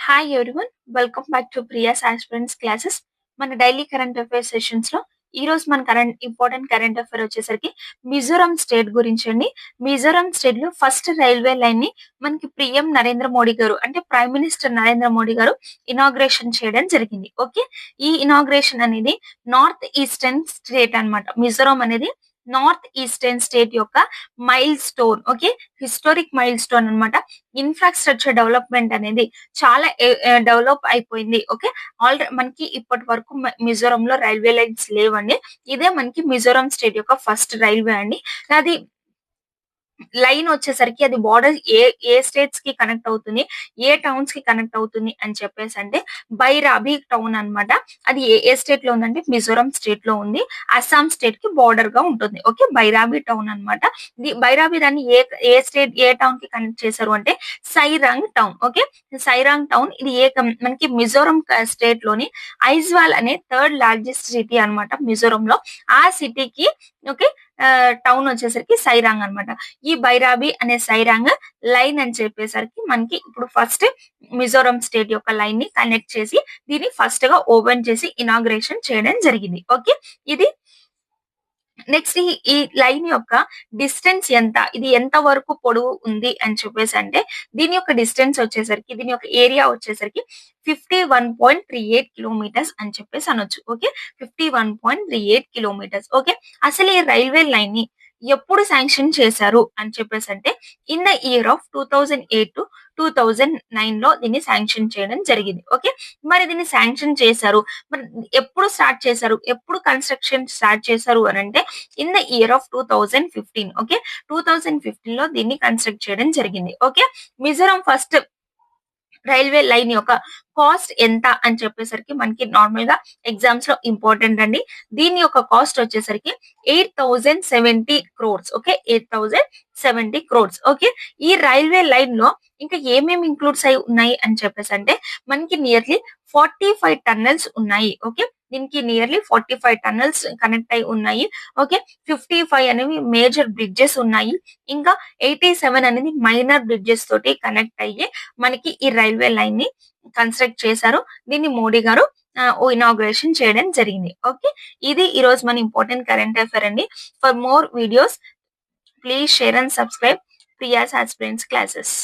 Hi everyone, welcome back to Priya's aspirants classes. మన daily current affairs sessions లో ఈ రోజు మన ఇంపార్టెంట్ కరెంట్ అఫైర్ వచ్చేసరికి మిజోరాం స్టేట్ గురించి అండి. మిజోరాం స్టేట్ లో ఫస్ట్ రైల్వే లైన్ ని మనకి పిఎం నరేంద్ర మోడీ గారు అంటే ప్రైమ్ మినిస్టర్ నరేంద్ర మోడీ గారు ఇనాగ్రేషన్ చేయడం జరిగింది. ఓకే, ఈ ఇనాగ్రేషన్ అనేది నార్త్ ఈస్టర్న్ స్టేట్ అన్నమాట. మిజోరాం అనేది నార్త్ ఈస్టర్న్ స్టేట్ యొక్క mile stone. Okay, historic mile stone అనమాట. ఇన్ఫ్రాస్ట్రక్చర్ డెవలప్మెంట్ అనేది చాలా డెవలప్ అయిపోయింది. ఓకే, ఆల్రెడీ మనకి ఇప్పటి వరకు మిజోరాం లో రైల్వే లైన్స్ లేవండి. ఇదే మనకి మిజోరాం స్టేట్ యొక్క ఫస్ట్ రైల్వే అండి. అది లైన్ వచ్చేసరికి అది బార్డర్ ఏ ఏ స్టేట్స్ కి కనెక్ట్ అవుతుంది, ఏ టౌన్స్ కి కనెక్ట్ అవుతుంది అని చెప్పేసి అంటే బైరాబి టౌన్ అన్నమాట. అది ఏ ఏ స్టేట్ లో ఉందంటే మిజోరాం స్టేట్ లో ఉంది. అస్సాం స్టేట్ కి బార్డర్ గా ఉంటుంది. ఓకే, బైరాబి టౌన్ అన్నమాట. బైరాబి దాన్ని ఏ ఏ స్టేట్ ఏ టౌన్ కి కనెక్ట్ చేశారు అంటే Sairang town. Okay, Sairang town ఇది మనకి మిజోరాం స్టేట్ లోని ఐజ్వాల్ అనే థర్డ్ లార్జెస్ట్ సిటీ అన్నమాట మిజోరాం లో. ఆ సిటీకి ఓకే టౌన్ వచ్చేసరికి సైరాంగ్ అన్నమాట. ఈ బైరాబి అనే సైరాంగ్ లైన్ అని చెప్పేసరికి మనకి ఇప్పుడు ఫస్ట్ మిజోరాం స్టేట్ యొక్క లైన్ ని కనెక్ట్ చేసి దీన్ని ఫస్ట్ గా ఓపెన్ చేసి ఇనాగ్రేషన్ చేయడం జరిగింది. ఓకే, ఇది నెక్స్ట్ ఈ లైన్ యొక్క డిస్టెన్స్ ఎంత, ఇది ఎంత వరకు పొడవు ఉంది అని చెప్పేసి అంటే దీని యొక్క డిస్టెన్స్ వచ్చేసరికి దీని యొక్క ఏరియా వచ్చేసరికి 51.38 కిలోమీటర్స్ అని చెప్పేసి అనొచ్చు. Okay, 51.38 kilometres. ఓకే, అసలు ఈ రైల్వే లైన్ ని ఎప్పుడు శాంక్షన్ చేశారు అని చెప్పేసి అంటే in the year of 2008 to 2009 లో దీన్ని శాంక్షన్ చేయడం జరిగింది. ఓకే, మరి దీన్ని శాంక్షన్ చేశారు, మరి ఎప్పుడు స్టార్ట్ చేశారు, ఎప్పుడు కన్స్ట్రక్షన్ స్టార్ట్ చేశారు అని అంటే in the year of 2015. Okay, 2015 లో దీన్ని కన్స్ట్రక్ట్ చేయడం జరిగింది. Okay, Mizoram first railway line యొక్క కాస్ట్ ఎంత అని చెప్పేసరికి మనకి నార్మల్ గా ఎగ్జామ్స్ లో ఇంపార్టెంట్ అండి. దీని యొక్క కాస్ట్ వచ్చేసరికి 8070 crores. Okay, 8070 crores. ఓకే, ఈ రైల్వే లైన్ లో ఇంకా ఏమేమి ఇంక్లూడ్స్ అయి ఉన్నాయి అని చెప్పేసి అంటే మనకి నియర్లీ 45 టన్నెల్స్ ఉన్నాయి. ఓకే, దీనికి నియర్లీ 45 టన్నెల్స్ కనెక్ట్ అయి ఉన్నాయి. ఓకే, 55 అనేవి మేజర్ బ్రిడ్జెస్ ఉన్నాయి. ఇంకా 87 అనేది మైనర్ బ్రిడ్జెస్ తోటి కనెక్ట్ అయ్యి మనకి ఈ రైల్వే లైన్ ని కన్స్ట్రక్ట్ చేశారు. దీన్ని మోడీ గారు ఇనాగ్రేషన్ చేయడం జరిగింది. ఓకే, ఇది ఈ రోజు మన ఇంపార్టెంట్ కరెంట్ అఫైర్ అండి. For more videos please share and subscribe Priya's aspirants classes.